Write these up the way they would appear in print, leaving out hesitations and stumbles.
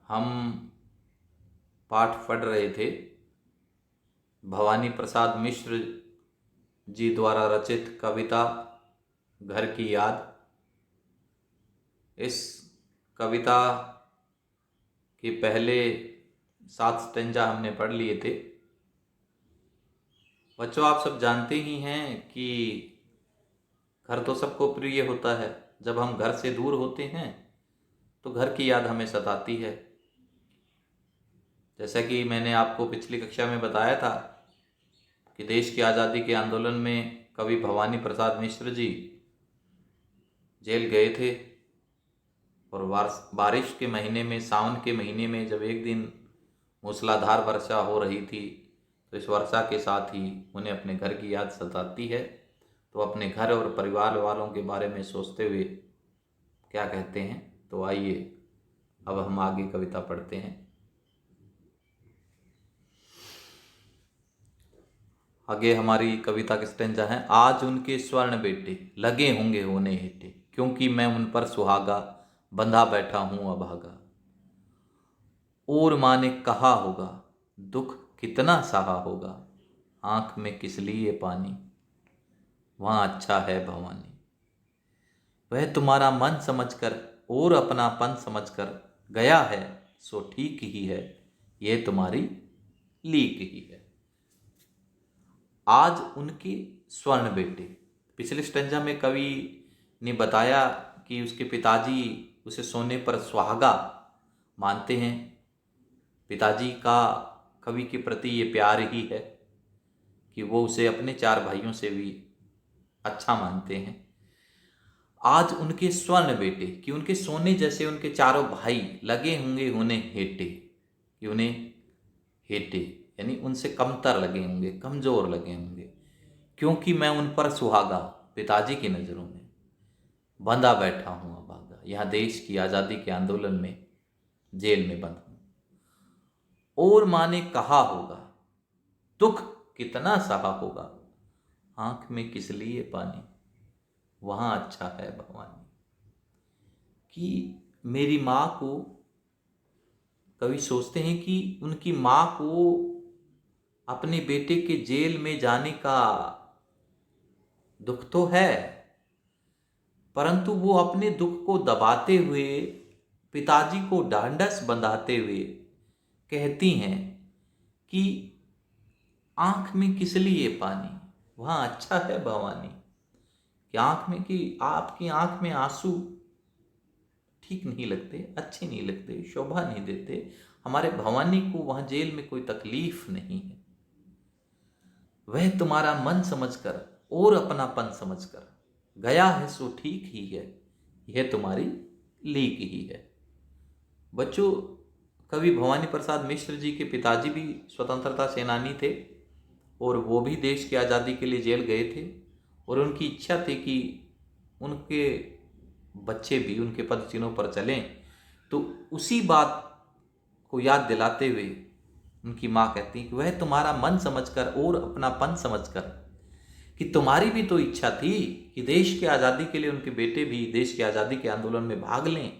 हम पाठ पढ़ रहे थे भवानी प्रसाद मिश्र जी द्वारा रचित कविता घर की याद। इस कविता के पहले 7 स्टेंजा हमने पढ़ लिए थे। बच्चों, आप सब जानते ही हैं कि घर तो सबको प्रिय होता है। जब हम घर से दूर होते हैं तो घर की याद हमें सताती है। जैसा कि मैंने आपको पिछली कक्षा में बताया था कि देश की आज़ादी के आंदोलन में कवि भवानी प्रसाद मिश्र जी जेल गए थे और बारिश के महीने में, सावन के महीने में जब एक दिन मूसलाधार वर्षा हो रही थी तो इस वर्षा के साथ ही उन्हें अपने घर की याद सताती है। तो अपने घर और परिवार वालों के बारे में सोचते हुए क्या कहते हैं, तो आइए अब हम आगे कविता पढ़ते हैं। आगे हमारी कविता के स्टेंजा है। आज उनके स्वर्ण बेटे लगे होंगे होने हेटे, क्योंकि मैं उन पर सुहागा बंधा बैठा हूं अभागा। और माँ ने कहा होगा दुख कितना सहा होगा, आंख में किस लिए पानी, वहां अच्छा है भवानी। वह तुम्हारा मन समझकर और अपनापन समझकर गया है सो ठीक ही है, यह तुम्हारी लीक ही है। आज उनके स्वर्ण बेटे। पिछले स्टेंजा में कवि ने बताया कि उसके पिताजी उसे सोने पर सुहागा मानते हैं। पिताजी का कवि के प्रति ये प्यार ही है कि वो उसे अपने 4 भाइयों से भी अच्छा मानते हैं। आज उनके स्वर्ण बेटे, कि उनके सोने जैसे उनके चारों भाई लगे होंगे उन्हें हेटे, कि उन्हें हेटे यानी उनसे कमतर लगे होंगे, कमजोर लगे होंगे। क्योंकि मैं उन पर सुहागा, पिताजी की नज़रों में बंधा बैठा हूँ अभागा, यहाँ देश की आज़ादी के आंदोलन में जेल में बंद हूँ। और माँ ने कहा होगा दुख कितना सहा होगा, आंख में किस लिए पानी, वहां अच्छा है भवानी। कि मेरी माँ को, कवि सोचते हैं कि उनकी माँ को अपने बेटे के जेल में जाने का दुख तो है, परंतु वो अपने दुख को दबाते हुए, पिताजी को ढांढस बंधाते हुए कहती हैं कि आंख में किस लिए पानी, वहां अच्छा है भवानी। कि आंख में, कि आपकी आंख में आंसू ठीक नहीं लगते, अच्छे नहीं लगते, शोभा नहीं देते। हमारे भवानी को वहां जेल में कोई तकलीफ नहीं है। वह तुम्हारा मन समझकर और अपनापन समझकर गया है सो ठीक ही है, यह तुम्हारी लीक ही है। बच्चों, कवि भवानी प्रसाद मिश्र जी के पिताजी भी स्वतंत्रता सेनानी थे और वो भी देश की आज़ादी के लिए जेल गए थे और उनकी इच्छा थी कि उनके बच्चे भी उनके पद चिन्हों पर चलें। तो उसी बात को याद दिलाते हुए उनकी माँ कहती कि वह तुम्हारा मन समझकर और अपनापन समझकर, कि तुम्हारी भी तो इच्छा थी कि देश की आज़ादी के लिए उनके बेटे भी देश की आज़ादी के आंदोलन में भाग लें,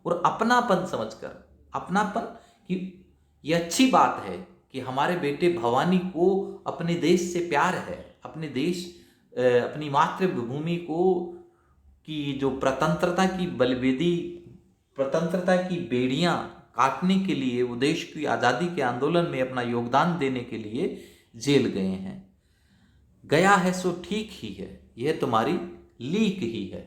और अपनापन समझकर, अपनापन कि ये अच्छी बात है कि हमारे बेटे भवानी को अपने देश से प्यार है, अपने देश, अपनी मातृभूमि को, कि जो प्रतंत्रता की बलवेदी, प्रतंत्रता की बेड़ियां काटने के लिए वो देश की आज़ादी के आंदोलन में अपना योगदान देने के लिए जेल गए हैं। गया है सो ठीक ही है, यह तुम्हारी लीक ही है।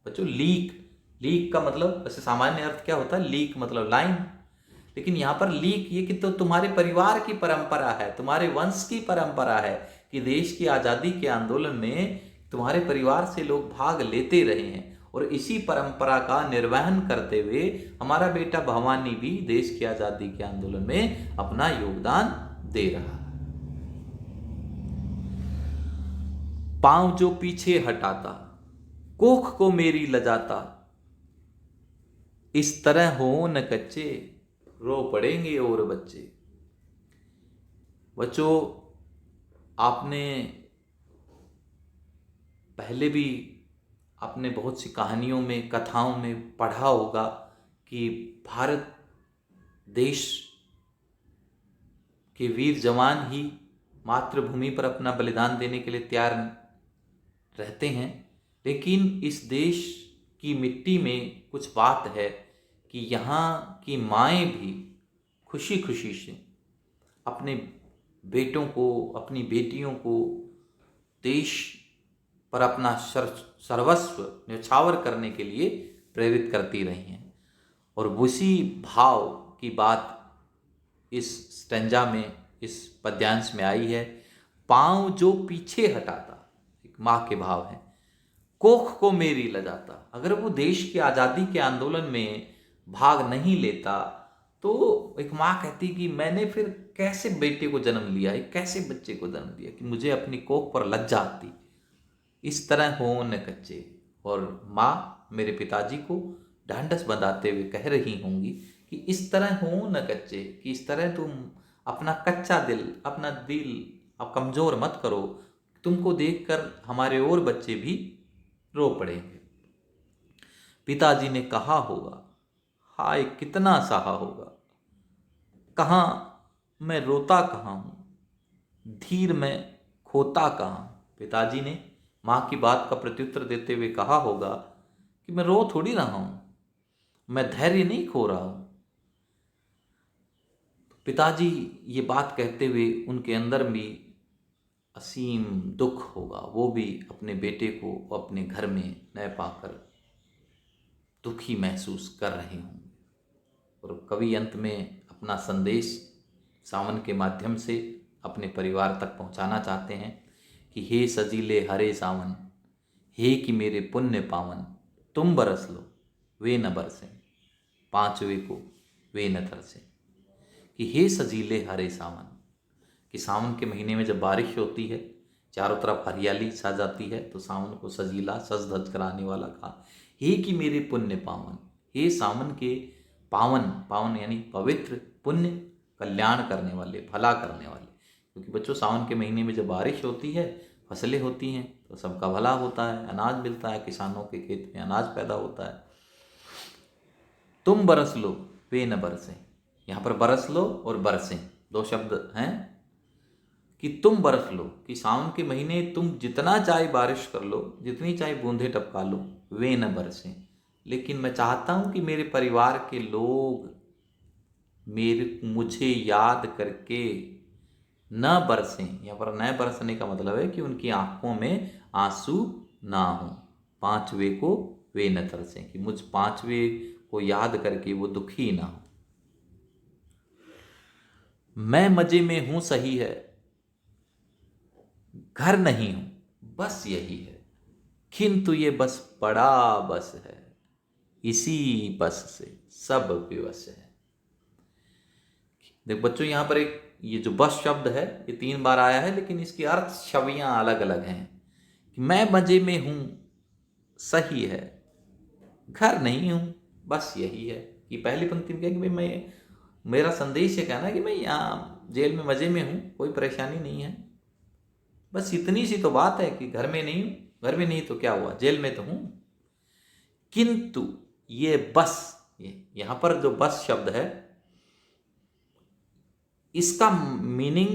बच्चों, लीक, लीक का मतलब वैसे सामान्य अर्थ क्या होता है, लीक मतलब लाइन, लेकिन यहाँ पर लीक ये कि तो तुम्हारे परिवार की परंपरा है, तुम्हारे वंश की परंपरा है कि देश की आज़ादी के आंदोलन में तुम्हारे परिवार से लोग भाग लेते रहे हैं, और इसी परंपरा का निर्वहन करते हुए हमारा बेटा भवानी भी देश की आज़ादी के आंदोलन में अपना योगदान दे रहा है। पांव जो पीछे हटाता, कोख को मेरी लजाता, इस तरह हो न कच्चे, रो पड़ेंगे और बच्चे। बच्चों, आपने पहले भी आपने बहुत सी कहानियों में, कथाओं में पढ़ा होगा कि भारत देश के वीर जवान ही मातृभूमि पर अपना बलिदान देने के लिए तैयार रहते हैं, लेकिन इस देश की मिट्टी में कुछ बात है कि यहाँ की माएँ भी खुशी खुशी से अपने बेटों को, अपनी बेटियों को देश पर अपना सर्वस्व न्यौछावर करने के लिए प्रेरित करती रही हैं। और उसी भाव की बात इस स्टेंजा में, इस पद्यांश में आई है। पाँव जो पीछे हटाता, एक माँ के भाव है, कोख को मेरी लजाता। अगर वो देश की आज़ादी के आंदोलन में भाग नहीं लेता तो एक माँ कहती कि मैंने फिर कैसे बेटे को जन्म लिया, एक कैसे बच्चे को जन्म दिया, कि मुझे अपनी कोख पर लज्जा आती। इस तरह हो न कच्चे। और माँ मेरे पिताजी को ढांढस बंधाते हुए कह रही होंगी कि इस तरह हो न कच्चे, कि इस तरह तुम अपना कच्चा दिल, अपना दिल अब कमज़ोर मत करो। तुमको देखकर हमारे और बच्चे भी रो पड़ेंगे। पिताजी ने कहा होगा, हाय कितना सहा होगा, कहाँ मैं रोता कहाँ हूँ, धीर में खोता कहाँ। पिताजी ने माँ की बात का प्रत्युत्तर देते हुए कहा होगा कि मैं रो थोड़ी रहा हूँ, मैं धैर्य नहीं खो रहा हूँ। पिताजी ये बात कहते हुए उनके अंदर भी असीम दुख होगा, वो भी अपने बेटे को अपने घर में न पाकर दुखी महसूस कर रहे होंगे। और कवि अंत में अपना संदेश सावन के माध्यम से अपने परिवार तक पहुंचाना चाहते हैं कि हे सजीले हरे सावन, हे कि मेरे पुण्य पावन, तुम बरस लो वे न बरसें, पांचवे को वे न तरसें। कि हे सजीले हरे सावन, कि सावन के महीने में जब बारिश होती है, चारों तरफ हरियाली छा जाती है, तो सावन को सजीला सज धज कराने वाला कहा। हे कि मेरे पुण्य पावन, हे सावन के पावन, पावन यानी पवित्र, पुण्य कल्याण करने वाले, भला करने वाले। क्योंकि बच्चों सावन के महीने में जब बारिश होती है, फसलें होती हैं, तो सबका भला होता है, अनाज मिलता है, किसानों के खेत में अनाज पैदा होता है। तुम बरस लो वे न बरसें, यहाँ पर बरस लो और बरसें दो शब्द हैं। कि तुम बरस लो, कि सावन के महीने तुम जितना चाहे बारिश कर लो, जितनी चाहे बूंदे टपका लो, वे न बरसें। लेकिन मैं चाहता हूँ कि मेरे परिवार के लोग मुझे याद करके न बरसें। यहाँ पर न बरसने का मतलब है कि उनकी आंखों में आंसू ना हो, पांचवे को वे न तरसें, कि मुझ पांचवे को याद करके वो दुखी ना हो। मैं मजे में हूं सही है, घर नहीं हूं बस यही है, किंतु ये बस बड़ा बस है, इसी बस से सब विवश है। देख बच्चों, यहाँ पर एक ये जो बस शब्द है ये 3 बार आया है, लेकिन इसकी अर्थ छवियां अलग अलग हैं। कि मैं मजे में हूं सही है, घर नहीं हूं बस यही है। कि पहली पंक्ति में क्या कि भाई मेरा संदेश ये कहना है कि मैं यहाँ जेल में मजे में हूं, कोई परेशानी नहीं है, बस इतनी सी तो बात है कि घर में नहीं हूं, घर में नहीं तो क्या हुआ, जेल में तो हूं। किंतु ये बस, यहां पर जो बस शब्द है इसका मीनिंग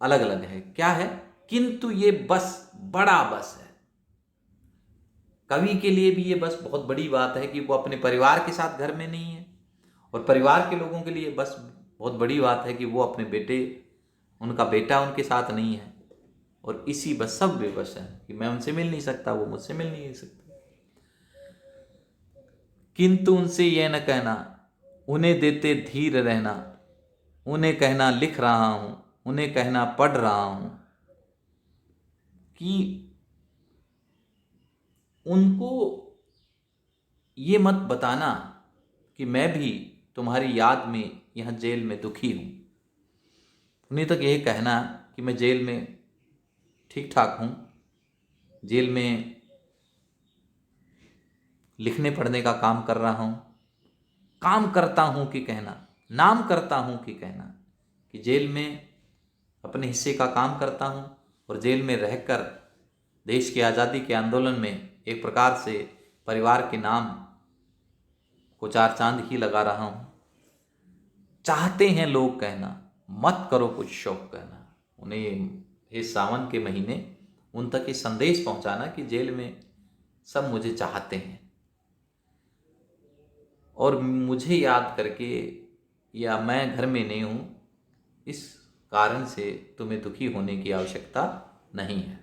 अलग अलग है। क्या है? किंतु ये बस बड़ा बस है। कवि के लिए भी ये बस बहुत बड़ी बात है कि वो अपने परिवार के साथ घर में नहीं है, और परिवार के लोगों के लिए बस बहुत बड़ी बात है कि वो अपने बेटे, उनका बेटा उनके साथ नहीं है, और इसी बस सब बेबस है कि मैं उनसे मिल नहीं सकता, वो मुझसे मिल नहीं सकते। किंतु उनसे यह न कहना, उन्हें देते धीर रहना, उन्हें कहना लिख रहा हूं, उन्हें कहना पढ़ रहा हूं, कि उनको ये मत बताना कि मैं भी तुम्हारी याद में यहां जेल में दुखी हूं। उन्हें तक यह कहना कि मैं जेल में ठीक ठाक हूं, जेल में लिखने पढ़ने का काम कर रहा हूं, काम करता हूं कि कहना, नाम करता हूं कि कहना, कि जेल में अपने हिस्से का काम करता हूं, और जेल में रहकर देश की आज़ादी के आंदोलन में एक प्रकार से परिवार के नाम को 4 चांद ही लगा रहा हूं। चाहते हैं लोग कहना, मत करो कुछ शौक कहना। उन्हें ये सावन के महीने उन तक ये संदेश पहुंचाना कि जेल में सब मुझे चाहते हैं और मुझे याद करके, या मैं घर में नहीं हूं, इस कारण से तुम्हें दुखी होने की आवश्यकता नहीं है।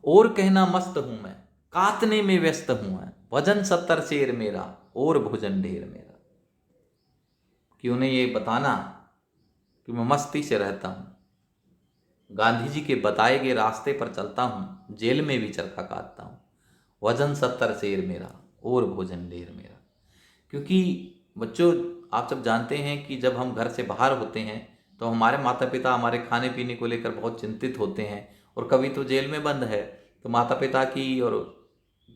और कहना मस्त हूं मैं, काटने में व्यस्त हूं मैं, वजन 70 शेर मेरा और भोजन ढेर मेरा। कि उन्हें ये बताना कि मैं मस्ती से रहता हूं, गांधी जी के बताए गए रास्ते पर चलता हूं, जेल में भी चरखा काटता हूं, वजन 70 शेर मेरा और भोजन ढेर मेरा। क्योंकि बच्चों, आप सब जानते हैं कि जब हम घर से बाहर होते हैं तो हमारे माता पिता हमारे खाने पीने को लेकर बहुत चिंतित होते हैं, और कभी तो जेल में बंद है तो माता पिता की और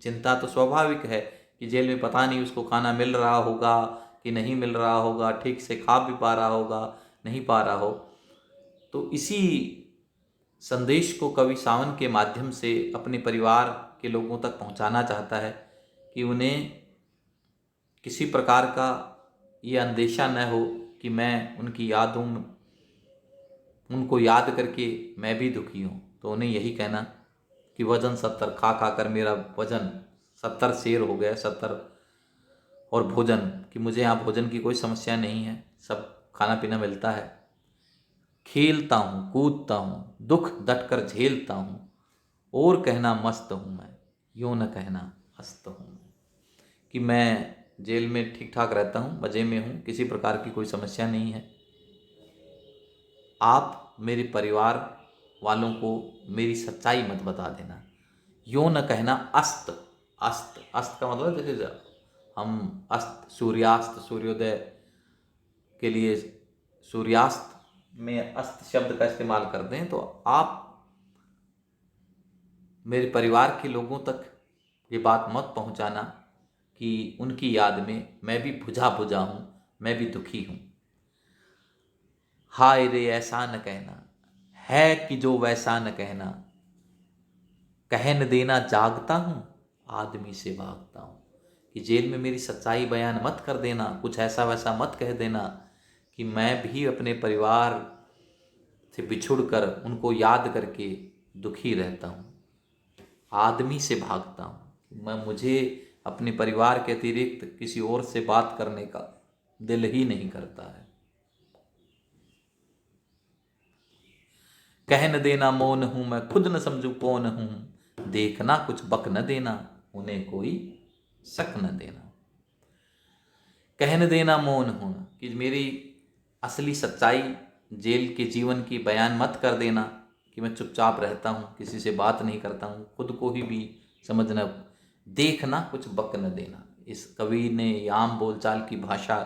चिंता तो स्वाभाविक है कि जेल में पता नहीं उसको खाना मिल रहा होगा कि नहीं मिल रहा होगा, ठीक से खा भी पा रहा होगा नहीं पा रहा हो। तो इसी संदेश को कवि सावन के माध्यम से अपने परिवार के लोगों तक पहुंचाना चाहता है कि उन्हें किसी प्रकार का ये अंदेशा न हो कि मैं उनकी यादों में, उनको याद करके मैं भी दुखी हूँ। तो उन्हें यही कहना कि वजन 70, खा खा कर मेरा वजन 70 शेर हो गया, 70, और भोजन, कि मुझे यहाँ भोजन की कोई समस्या नहीं है, सब खाना पीना मिलता है। खेलता हूँ कूदता हूँ, दुख डट कर झेलता हूँ, और कहना मस्त हूँ मैं, यूँ न कहना हस्त हूँ मैं। कि मैं जेल में ठीक ठाक रहता हूँ, मज़े में हूँ, किसी प्रकार की कोई समस्या नहीं है। आप मेरे परिवार वालों को मेरी सच्चाई मत बता देना। यूँ न कहना अस्त, अस्त, अस्त का मतलब जैसे हम अस्त, सूर्यास्त, सूर्योदय के लिए सूर्यास्त में अस्त शब्द का इस्तेमाल करते हैं। तो आप मेरे परिवार के लोगों तक ये बात मत पहुंचाना कि उनकी याद में मैं भी बुझा बुझा हूँ, मैं भी दुखी हूँ। हाय रे ऐसा न कहना, है कि जो वैसा न कहना, कह न देना जागता हूँ, आदमी से भागता हूँ। कि जेल में मेरी सच्चाई बयान मत कर देना, कुछ ऐसा वैसा मत कह देना कि मैं भी अपने परिवार से बिछुड़ कर उनको याद करके दुखी रहता हूँ, आदमी से भागता हूँ। मुझे अपने परिवार के अतिरिक्त किसी और से बात करने का दिल ही नहीं करता है। कह न देना मौन हूँ मैं, खुद न समझू कौन हूँ, देखना कुछ बक न देना, उन्हें कोई शक न देना। कह न देना मौन हूँ, कि मेरी असली सच्चाई जेल के जीवन की बयान मत कर देना कि मैं चुपचाप रहता हूँ, किसी से बात नहीं करता हूँ, खुद को ही भी समझना। देखना कुछ बक न देना, इस कवि ने आम बोलचाल की भाषा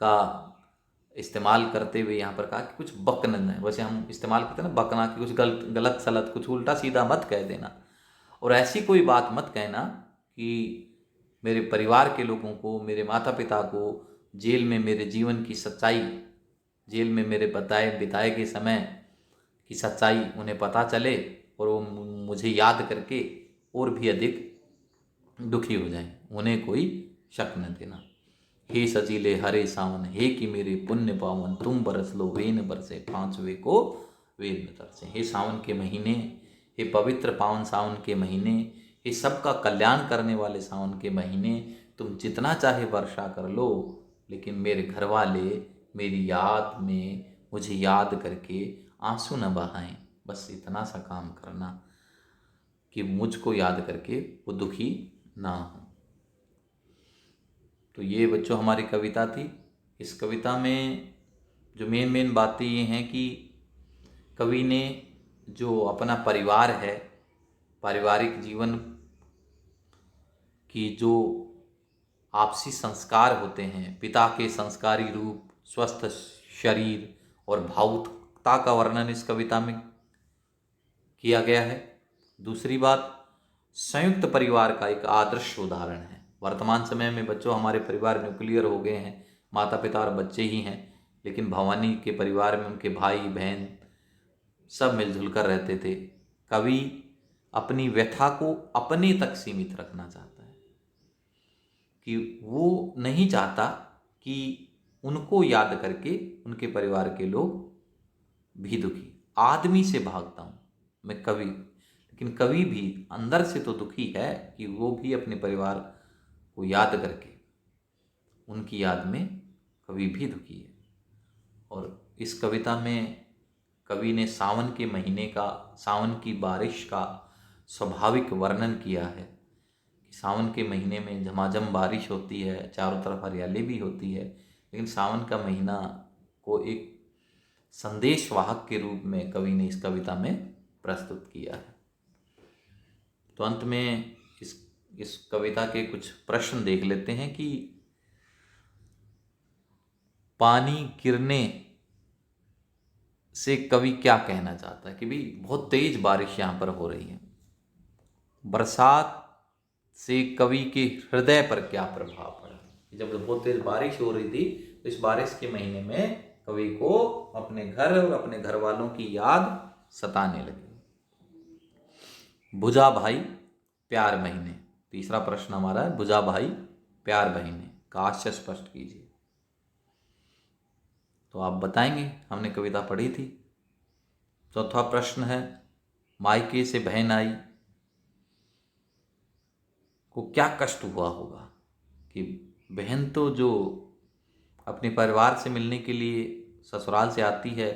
का इस्तेमाल करते हुए यहाँ पर कहा कि कुछ बक न देना। वैसे हम इस्तेमाल करते हैं ना बकना, कि कुछ गलत गलत सलत, कुछ उल्टा सीधा मत कह देना, और ऐसी कोई बात मत कहना कि मेरे परिवार के लोगों को, मेरे माता पिता को जेल में मेरे जीवन की सच्चाई, जेल में मेरे बिताए के समय की सच्चाई उन्हें पता चले और वो मुझे याद करके और भी अधिक दुखी हो जाएं, उन्हें कोई शक न देना। हे सजीले हरे सावन, हे कि मेरे पुण्य पावन, तुम बरस लो वेन बरसे, पांचवे को वेद में तरसे। हे सावन के महीने, हे पवित्र पावन सावन के महीने, हे सबका कल्याण करने वाले सावन के महीने, तुम जितना चाहे वर्षा कर लो, लेकिन मेरे घर वाले मेरी याद में मुझे याद करके आंसू न बहाएं। बस इतना सा काम करना कि मुझको याद करके वो दुखी ना हो। तो ये बच्चों हमारी कविता थी। इस कविता में जो मेन बातें ये हैं कि कवि ने जो अपना परिवार है, पारिवारिक जीवन की जो आपसी संस्कार होते हैं, पिता के संस्कारी रूप, स्वस्थ शरीर और भावुकता का वर्णन इस कविता में किया गया है। दूसरी बात, संयुक्त परिवार का एक आदर्श उदाहरण है। वर्तमान समय में बच्चों हमारे परिवार न्यूक्लियर हो गए हैं, माता पिता और बच्चे ही हैं, लेकिन भवानी के परिवार में उनके भाई बहन सब मिलजुल कर रहते थे। कवि अपनी व्यथा को अपने तक सीमित रखना चाहता है, कि वो नहीं चाहता कि उनको याद करके उनके परिवार के लोग भी दुखी। आदमी से भागता हूँ मैं कवि, लेकिन कवि भी अंदर से तो दुखी है कि वो भी अपने परिवार को याद करके उनकी याद में कवि भी दुखी है। और इस कविता में कवि ने सावन के महीने का, सावन की बारिश का स्वाभाविक वर्णन किया है कि सावन के महीने में झमाझम बारिश होती है, चारों तरफ हरियाली भी होती है, लेकिन सावन का महीना को एक संदेशवाहक के रूप में कवि ने इस कविता में प्रस्तुत किया है। तो अंत में इस कविता के कुछ प्रश्न देख लेते हैं कि पानी गिरने से कवि क्या कहना चाहता है कि भाई बहुत तेज बारिश यहाँ पर हो रही है। बरसात से कवि के हृदय पर क्या प्रभाव पड़ा। जब बहुत तेज बारिश हो रही थी तो इस बारिश के महीने में कवि को अपने घर और अपने घर वालों की याद सताने लगी। बुझा भाई प्यार महीने, तीसरा प्रश्न हमारा है बुझा भाई प्यार महीने का आशय स्पष्ट कीजिए। तो आप बताएंगे, हमने कविता पढ़ी थी। चौथा प्रश्न है मायके से बहन आई को क्या कष्ट हुआ होगा कि बहन तो जो अपने परिवार से मिलने के लिए ससुराल से आती है,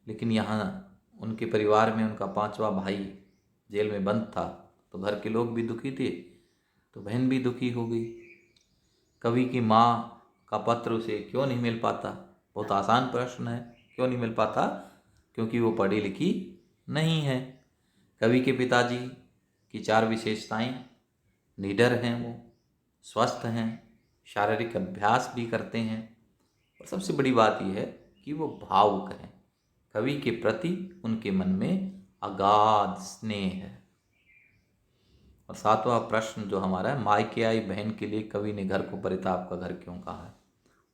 लेकिन यहाँ उनके परिवार में उनका पांचवा भाई जेल में बंद था, तो घर के लोग भी दुखी थे, तो बहन भी दुखी हो गई। कवि की माँ का पत्र उसे क्यों नहीं मिल पाता? बहुत आसान प्रश्न है, क्यों नहीं मिल पाता? क्योंकि वो पढ़ी लिखी नहीं है। कवि के पिताजी की 4 विशेषताएं, निडर हैं, वो स्वस्थ हैं, शारीरिक अभ्यास भी करते हैं, और सबसे बड़ी बात यह है कि वो भावुक हैं। कवि के प्रति उनके मन में अगाध स्नेह है। और 7वां प्रश्न जो हमारा है मायके आई बहन के लिए कवि ने घर को परिताप का घर क्यों कहा है।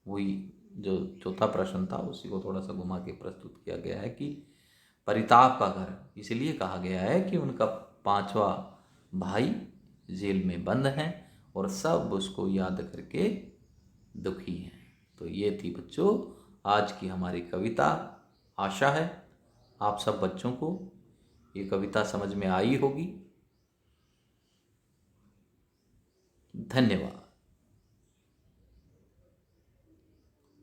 वही जो चौथा प्रश्न था उसी को थोड़ा सा घुमा के प्रस्तुत किया गया है कि परिताप का घर इसलिए कहा गया है कि उनका 5वां भाई जेल में बंद हैं और सब उसको याद करके दुखी हैं। तो ये थी बच्चों आज की हमारी कविता। आशा है आप सब बच्चों को ये कविता समझ में आई होगी। धन्यवाद।